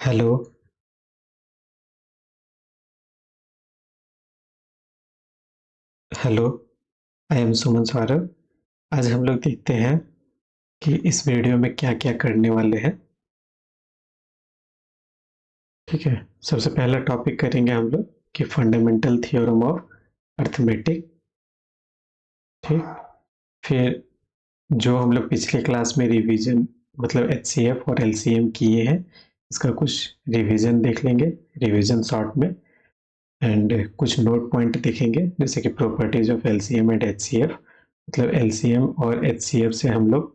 Hello. Hello. I am सुमन सौरभ। आज हम लोग देखते हैं कि इस वीडियो में क्या क्या करने वाले हैं। ठीक है। सबसे पहला टॉपिक करेंगे हम लोग कि फंडामेंटल थ्योरम ऑफ अर्थमेटिक। ठीक। फिर जो हम लोग पिछले क्लास में रिवीजन मतलब एचसीएफ और एलसीएम किए हैं, इसका कुछ रिवीजन देख लेंगे, रिवीजन शॉर्ट में। एंड कुछ नोट पॉइंट देखेंगे जैसे कि properties of LCM and HCF, मतलब एलसीएम और एचसीएफ से हम लोग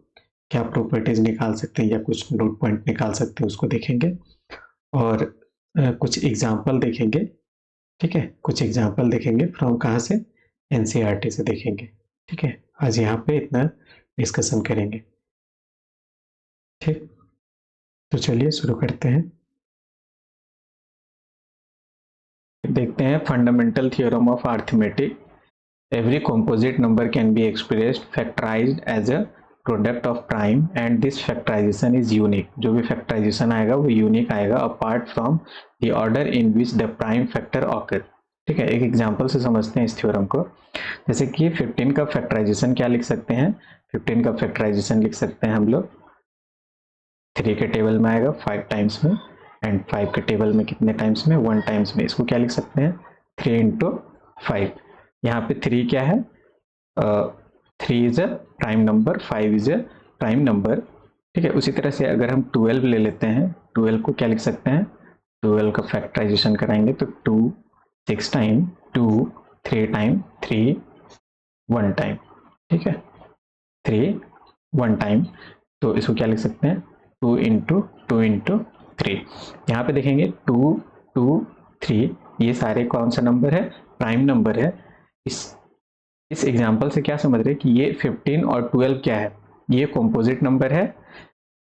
क्या प्रॉपर्टीज निकाल सकते हैं या कुछ नोट पॉइंट निकाल सकते हैं, उसको देखेंगे। और कुछ एग्जाम्पल देखेंगे। ठीक है, कुछ एग्जाम्पल देखेंगे फ्रॉम कहाँ से, एनसीईआरटी से देखेंगे। ठीक है, आज यहाँ पे इतना डिस्कशन करेंगे। ठीक, तो चलिए शुरू करते हैं। देखते हैं fundamental theorem of arithmetic. Every composite number can be expressed factorized as a product of prime and this factorization is unique. जो भी factorization आएगा वो unique आएगा apart from the order in which the prime factor occur. ठीक है, एक example से समझते हैं इस थ्योरम को। जैसे कि 15 का फैक्टराइजेशन क्या लिख सकते हैं, 15 का फैक्टराइजेशन लिख सकते हैं हम लोग 3 के टेबल में आएगा 5 टाइम्स में, एंड 5 के टेबल में कितने टाइम्स में, 1 टाइम्स में। इसको क्या लिख सकते हैं, 3 इंटू 5। यहाँ पे 3 क्या है, 3 is a prime number, 5 is a prime number. ठीक है, उसी तरह से अगर हम 12 ले लेते हैं, 12 को क्या लिख सकते हैं, 12 का फैक्टराइजेशन कराएंगे तो 2 6 टाइम, 2 3 टाइम, 3 1 टाइम। ठीक है, 3 1 टाइम, तो इसको क्या लिख सकते हैं, 2 इंटू 2 इंटू 3। यहाँ पे देखेंगे 2 2 3, ये सारे कौन सा नंबर है, प्राइम नंबर है। इस एग्जाम्पल से क्या समझ रहे हैं कि ये 15 और 12 क्या है, ये कॉम्पोजिट नंबर है,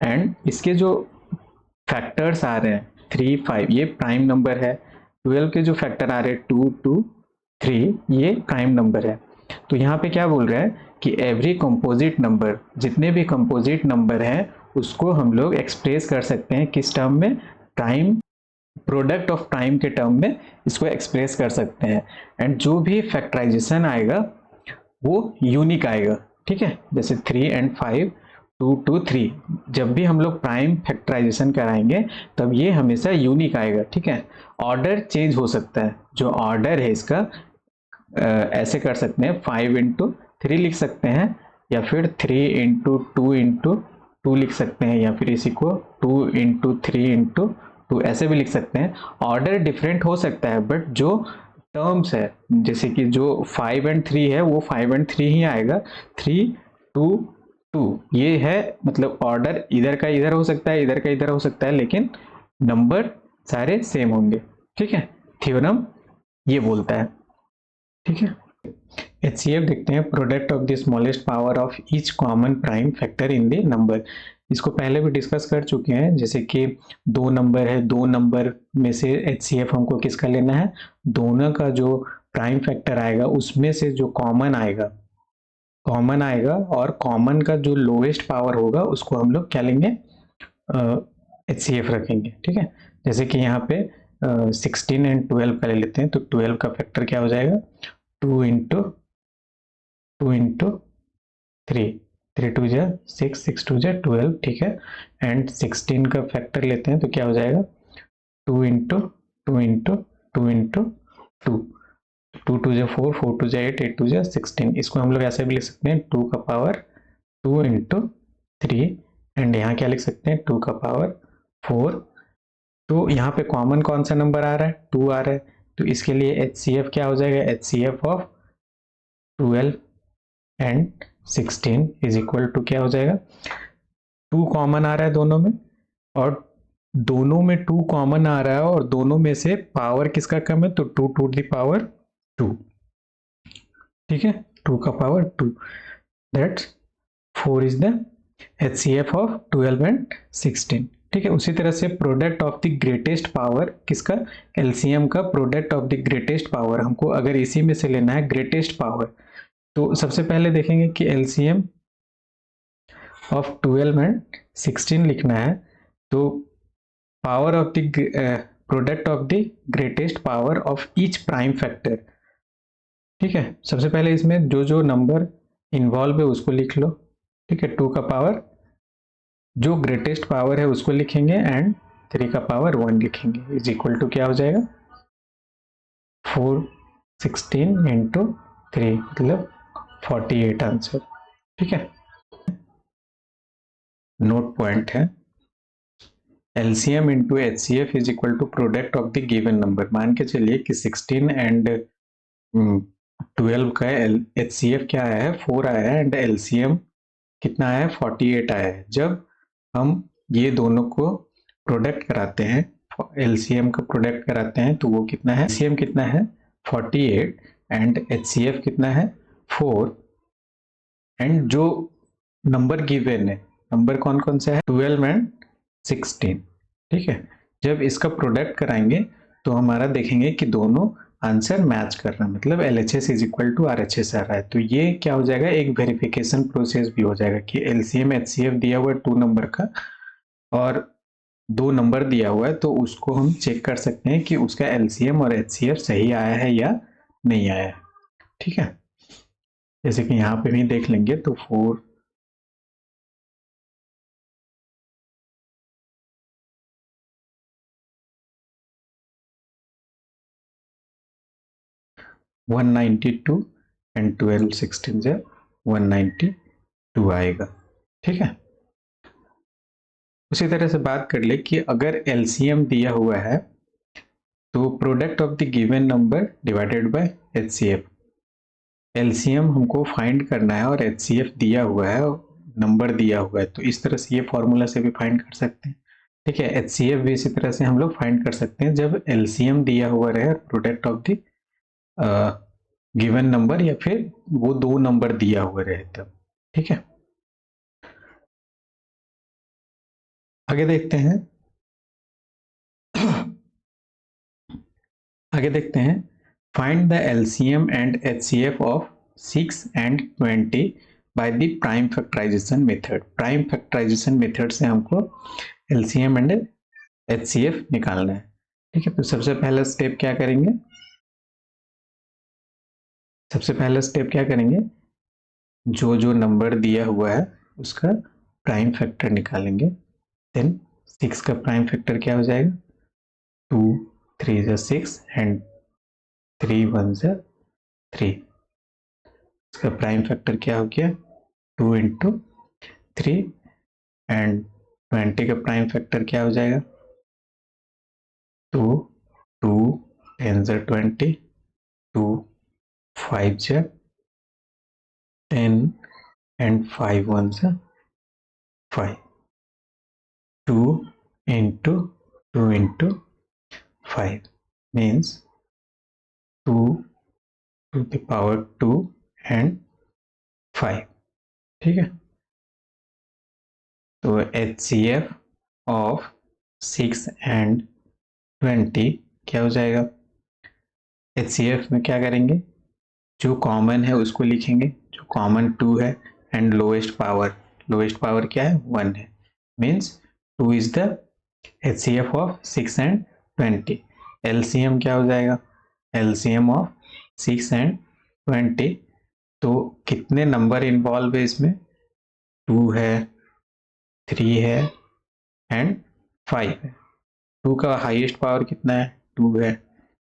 एंड इसके जो फैक्टर्स आ रहे हैं 3 5 ये प्राइम नंबर है, 12 के जो फैक्टर आ रहे हैं 2 2 3 ये प्राइम नंबर है। तो यहाँ पे क्या बोल रहे हैं कि एवरी कंपोजिट नंबर, जितने भी कंपोजिट नंबर हैं उसको हम लोग एक्सप्रेस कर सकते हैं किस टर्म में, प्राइम, प्रोडक्ट ऑफ प्राइम के टर्म में इसको एक्सप्रेस कर सकते हैं। एंड जो भी फैक्टराइजेशन आएगा वो यूनिक आएगा। ठीक है, जैसे 3 एंड 5 2 2 3, जब भी हम लोग प्राइम फैक्टराइजेशन कराएंगे तब ये हमेशा यूनिक आएगा। ठीक है, ऑर्डर चेंज हो सकता है, जो ऑर्डर है इसका ऐसे कर सकते हैं 5 इंटू 3 लिख सकते हैं, या फिर 3 इंटू 2 इंटू 2 लिख सकते हैं, या फिर इसी को 2 इंटू 3 इंटू 2 ऐसे भी लिख सकते हैं। ऑर्डर डिफरेंट हो सकता है बट जो टर्म्स है, जैसे कि जो 5 एंड 3 है वो 5 एंड 3 ही आएगा, 3 2 2 ये है, मतलब ऑर्डर इधर का इधर हो सकता है, इधर का इधर हो सकता है, लेकिन नंबर सारे सेम होंगे। ठीक है, थ्योरम ये बोलता है। ठीक है, एचसीएफ देखते हैं, product of the smallest power of each common prime factor in the number. इसको पहले भी डिस्कस कर चुके हैं, जैसे कि दो नंबर है, दो नंबर में से एचसीएफ हमको किसका लेना है, दोनों का जो प्राइम फैक्टर आएगा उसमें से जो कॉमन आएगा, कॉमन आएगा, और कॉमन का जो लोएस्ट पावर होगा उसको हम लोग क्या लेंगे, एचसीएफ रखेंगे। ठीक है, जैसे कि यहाँ पे 16 एंड 12 का ले लेते हैं, तो 12 का फैक्टर क्या हो जाएगा, 2 इंटू 2 इंटू 3, 3 2 जा 6, 6 2 जा 12। ठीक है, एंड 16 का फैक्टर लेते हैं तो क्या हो जाएगा, 2 इंटू 2 इंटू 2 इंटू 2, 2 2 जा 4, 4 2 जा 8, 8 2 जा 16। इसको हम लोग ऐसे भी लिख सकते हैं 2 का पावर 2 इंटू 3, एंड यहाँ क्या लिख सकते हैं 2 का पावर 4। तो यहाँ पे कॉमन कौन सा नंबर आ रहा है, 2 आ रहा है, तो इसके लिए एचसीएफ क्या हो जाएगा, HCF of 12 and 16 is equal to क्या हो जाएगा, 2 कॉमन आ रहा है दोनों में, और दोनों में 2 कॉमन आ रहा है और दोनों में से पावर किसका कम है, तो 2 टू द पावर 2। ठीक है, 2 का power 2, that's 4 is the HCF of 12 and 16। ठीक है, उसी तरह से product of the greatest power किसका, एलसीएम का product of the greatest power, हमको अगर इसी में से लेना है ग्रेटेस्ट पावर, तो सबसे पहले देखेंगे कि एलसीएम ऑफ 12 एंड 16 लिखना है, तो power of the product of the greatest power of each prime factor. ठीक है, सबसे पहले इसमें जो जो नंबर इन्वॉल्व है उसको लिख लो। ठीक है, 2 का पावर जो ग्रेटेस्ट पावर है उसको लिखेंगे एंड 3 का पावर 1 लिखेंगे, इज इक्वल टू क्या हो जाएगा 416 इंटू 3 मतलब 48 आंसर। ठीक है, नोट पॉइंट है LCM into HCF is equal to product of the given number. मान के चलिए कि 16 एंड 12 का HCF क्या आया है 4 आया है एंड LCM कितना आया है 48 आया है। जब हम ये दोनों को प्रोडक्ट कराते हैं, LCM का प्रोडक्ट कराते हैं तो वो कितना है, LCM कितना है 48 एंड HCF कितना है 4 एंड जो नंबर गिवन है, नंबर कौन कौन सा है 12 एंड 16। ठीक है, जब इसका प्रोडक्ट कराएंगे तो हमारा देखेंगे कि दोनों आंसर मैच कर रहा है, मतलब LHS is equal to RHS आ रहा है। तो ये क्या हो जाएगा, एक वेरिफिकेशन प्रोसेस भी हो जाएगा कि LCM HCF दिया हुआ है 2 नंबर का और 2 नंबर दिया हुआ है तो उसको हम चेक कर सकते हैं कि उसका LCM और HCF सही आया है या नहीं आया है। ठीक है, जैसे कि यहाँ पे भी देख लेंगे तो 4 192 एंड 12 16 से 192 आएगा। ठीक है, उसी तरह से बात कर ले कि अगर LCM दिया हुआ है तो product of the given number divided by HCF। LCM हमको फाइंड करना है और HCF दिया हुआ है, नंबर दिया हुआ है, तो इस तरह से ये फॉर्मूला से भी फाइंड कर सकते हैं। ठीक है, HCF भी इसी तरह से हम लोग फाइंड कर सकते हैं जब LCM दिया हुआ रहे और product of the given number या फिर वो 2 नंबर दिया हुआ रहे तब। ठीक है, आगे देखते हैं आगे देखते हैं find the LCM and HCF of 6 and 20 by the prime factorisation method. Prime factorisation method से हमको LCM एंड HCF निकालना है। ठीक है, तो सबसे पहला स्टेप क्या करेंगे, जो जो नंबर दिया हुआ है उसका प्राइम फैक्टर निकालेंगे। देन 6 का प्राइम फैक्टर क्या हो जाएगा 2 3 जा 6 एंड 3 1 जा 3। इसका प्राइम फैक्टर क्या हो गया 2 इंटू 3 एंड 20 का प्राइम फैक्टर क्या हो जाएगा 2 2 10 जा 20 2 5 जा 10 and 5 ones are 5 2 into 2 into 5 means 2 to the power 2 and 5। ठीक है, तो HCF of 6 and 20 क्या हो जाएगा, HCF में क्या करेंगे जो कॉमन है उसको लिखेंगे, जो कॉमन 2 है एंड लोएस्ट पावर क्या है 1 है, means 2 is the HCF of 6 and 20। LCM क्या हो जाएगा, LCM ऑफ 6 एंड 20, तो कितने नंबर इन्वॉल्व है इसमें 2 है 3 है एंड 5 है। 2 का हाईएस्ट पावर कितना है 2 है,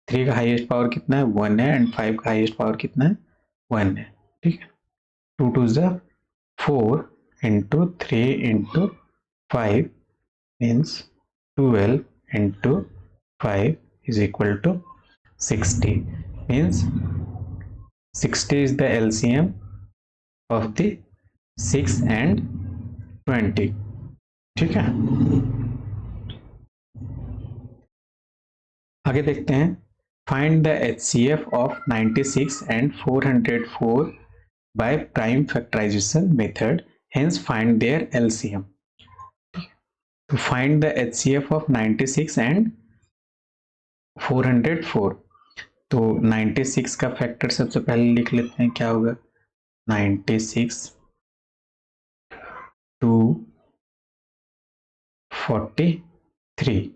3 का हाईएस्ट पावर कितना है 1 है एंड 5 का हाईएस्ट पावर कितना है 1 है। ठीक है, 2 2 जा 4 into 3 into 5 means 12 into 5 is equal to 60, means 60 is the LCM of the 6 and 20। ठीक है, आगे देखते हैं find the HCF of 96 and 404 by prime factorization method, hence find their LCM। तो find the HCF of 96 and 404, तो 96 का factor सबसे पहले लिख लेते हैं, क्या होगा 96 2 43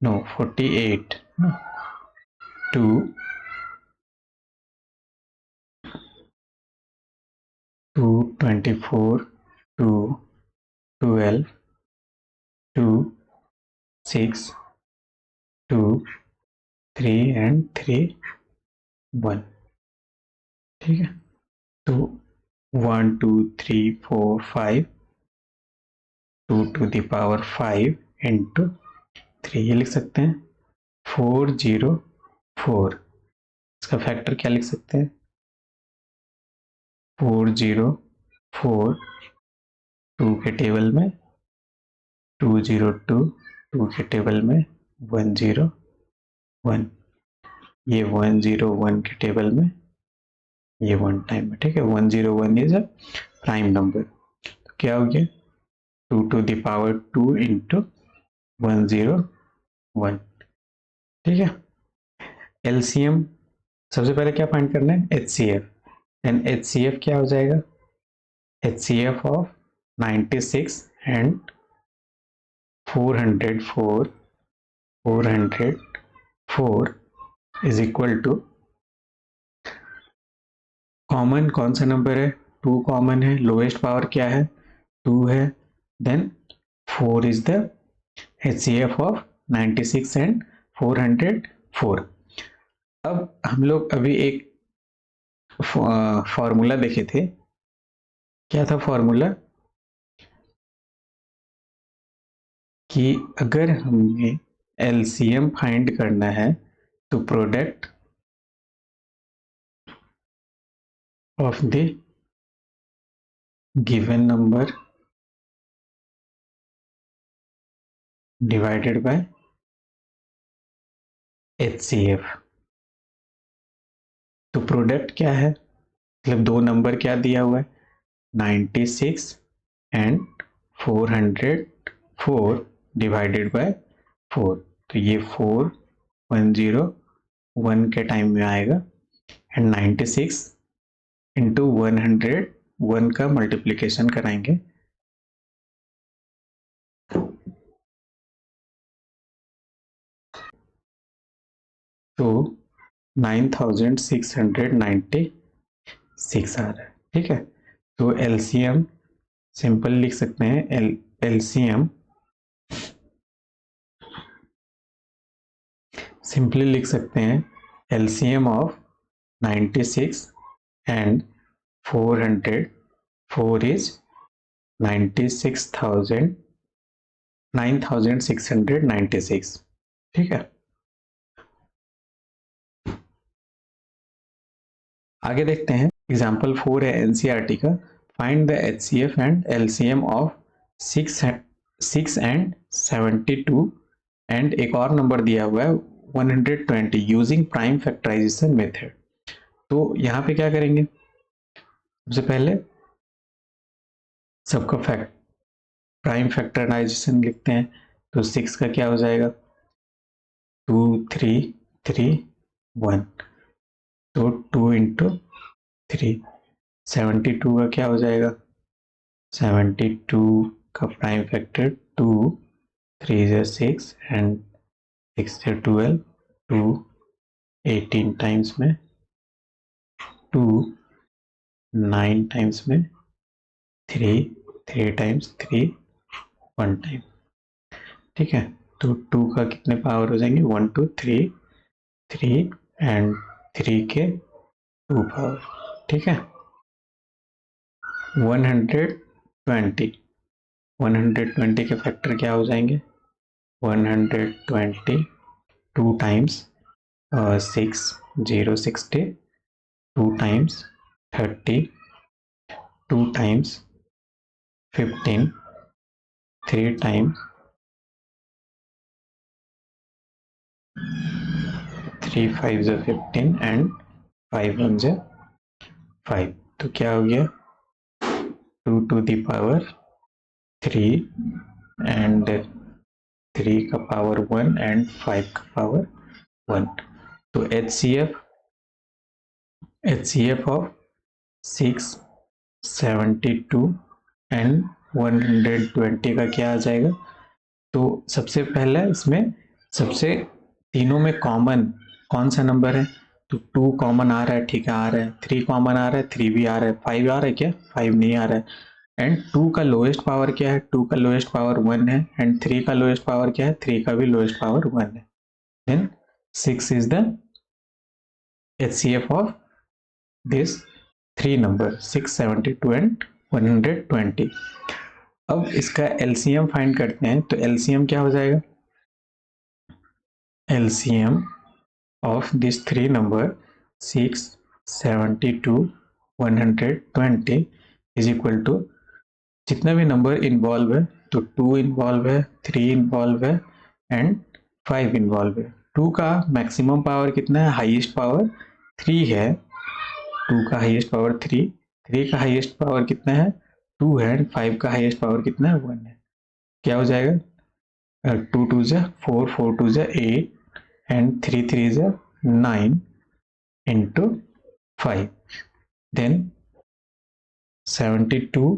नो 48 2 24 2 12 2 6 2 3 and 3 1। ठीक है, तो 1 2 3 4 5 2 to the power 5 into 3 ये लिख सकते हैं 404। इसका फैक्टर क्या लिख सकते हैं 404 2 के टेबल में 202 2 के टेबल में 101 ये 101 के टेबल में ये 1 टाइम में। ठीक है, 101 इज अ प्राइम नंबर। तो क्या हो गया 2 to the power 2 into 101। ठीक है, एलसीएम सबसे पहले क्या फाइंड करना है एचसीएफ, एंड एचसीएफ क्या हो जाएगा HCF of 96 and 404 is equal to common कौन सा नंबर है 2 कॉमन है, लोएस्ट पावर क्या है 2 है, then 4 is the HCF of 96 and 404। अब हम लोग अभी एक फॉर्मूला देखे थे, क्या था फॉर्मूला कि अगर हमें LCM फाइंड करना है तो product of the given number divided by HCF। तो प्रोडक्ट क्या है मतलब दो नंबर क्या दिया हुआ है 96 एंड 404 डिवाइडेड बाय 4। तो ये 4101 के टाइम में आएगा एंड 96 इंटू 101 का मल्टीप्लीकेशन कराएंगे तो 9696 आ रहा है। ठीक है, तो एलसीएम सिंपल लिख सकते हैं एलसीएम सिंपली लिख सकते हैं एलसीएम ऑफ 96 एंड 404 इज 9696। ठीक है, आगे देखते हैं एग्जाम्पल 4 है एनसीईआरटी का। Find the HCF and LCM of 6 and 72 and एक और नंबर दिया हुआ है 120 यूजिंग प्राइम फैक्टराइजेशन मेथड। तो यहाँ पे क्या करेंगे सबसे पहले सबका प्राइम फैक्टराइजेशन लिखते हैं। तो 6 का क्या हो जाएगा 2 3 3 1 तो 2 इंटू 3। 72 का क्या हो जाएगा 72 का प्राइम फैक्टर 2 3 is 6 एंड 6 से 12 2 18 टाइम्स में 2 9 टाइम्स में 3 3 टाइम्स 3 1 टाइम। ठीक है, तो 2 का कितने पावर हो जाएंगे 1 2 3 3 एंड 3 के 2 पावर। ठीक है, 120 के फैक्टर क्या हो जाएंगे 120 2 times 6 0 60 2 times 30 2 times 15 3 times 3 5 is 15 and 5 1 is 5। तो क्या हो गया 2 to the power 3 एंड 3 का पावर 1 एंड 5 का पावर 1। तो HCF ऑफ 6 72 एंड 120 का क्या आ जाएगा। तो सबसे पहले इसमें सबसे तीनों में कॉमन कौन सा नंबर है? तो 2 कॉमन आ रहा है, ठीक है, आ रहा है। 3 कॉमन आ रहा है, 3 भी आ रहा है। 5 आ रहा है क्या? 5 नहीं आ रहा है। एंड 2 का लोएस्ट पावर क्या है? 2 का लोएस्ट पावर 1 है। एंड 3 का लोएस्ट पावर क्या है? 3 का भी लोएस्ट पावर 1 है। Then 6 is the HCF of this 3 number 672 and 120। अब इसका LCM फाइंड करते हैं, तो LCM क्या हो जाएगा? LCM of this 3 number 672 120 is equal to जितना भी नंबर इन्वॉल्व है, तो 2 इन्वॉल्व है, 3 इन्वॉल्व है एंड 5 इन्वॉल्व है। 2 का मैक्सिमम पावर कितना है? हाईएस्ट पावर 3 है। 2 का हाईएस्ट पावर 3, 3 का हाईएस्ट पावर कितना है? 2 है। 5 का हाईएस्ट पावर कितना है? 1 है। क्या हो जाएगा? 2 2 जा 4, 4 2 जा 8 एंड 3 3 जा 9 into 5। देन 72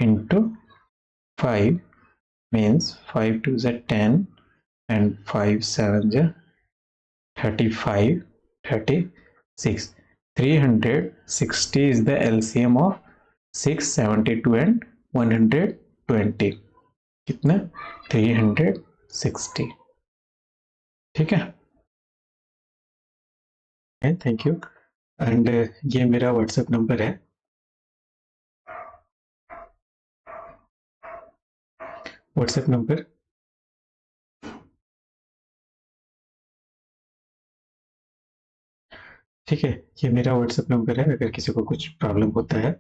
into 5 means 5 2 जा 10 and 5 7 जा 35, 36। 360 is the LCM of 672 and 120। कितना? 360। ठीक है, थैंक यू। एंड ये मेरा व्हाट्सएप नंबर है। व्हाट्सएप नंबर ठीक है, ये मेरा व्हाट्सएप नंबर है। अगर किसी को कुछ प्रॉब्लम होता है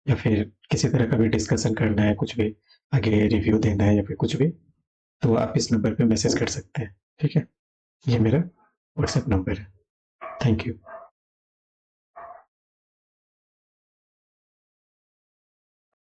या फिर किसी तरह का भी डिस्कशन करना है, कुछ भी आगे रिव्यू देना है या फिर कुछ भी, तो आप इस नंबर पे मैसेज कर सकते हैं। ठीक है, ये मेरा व्हाट्सएप नंबर है। Thank you.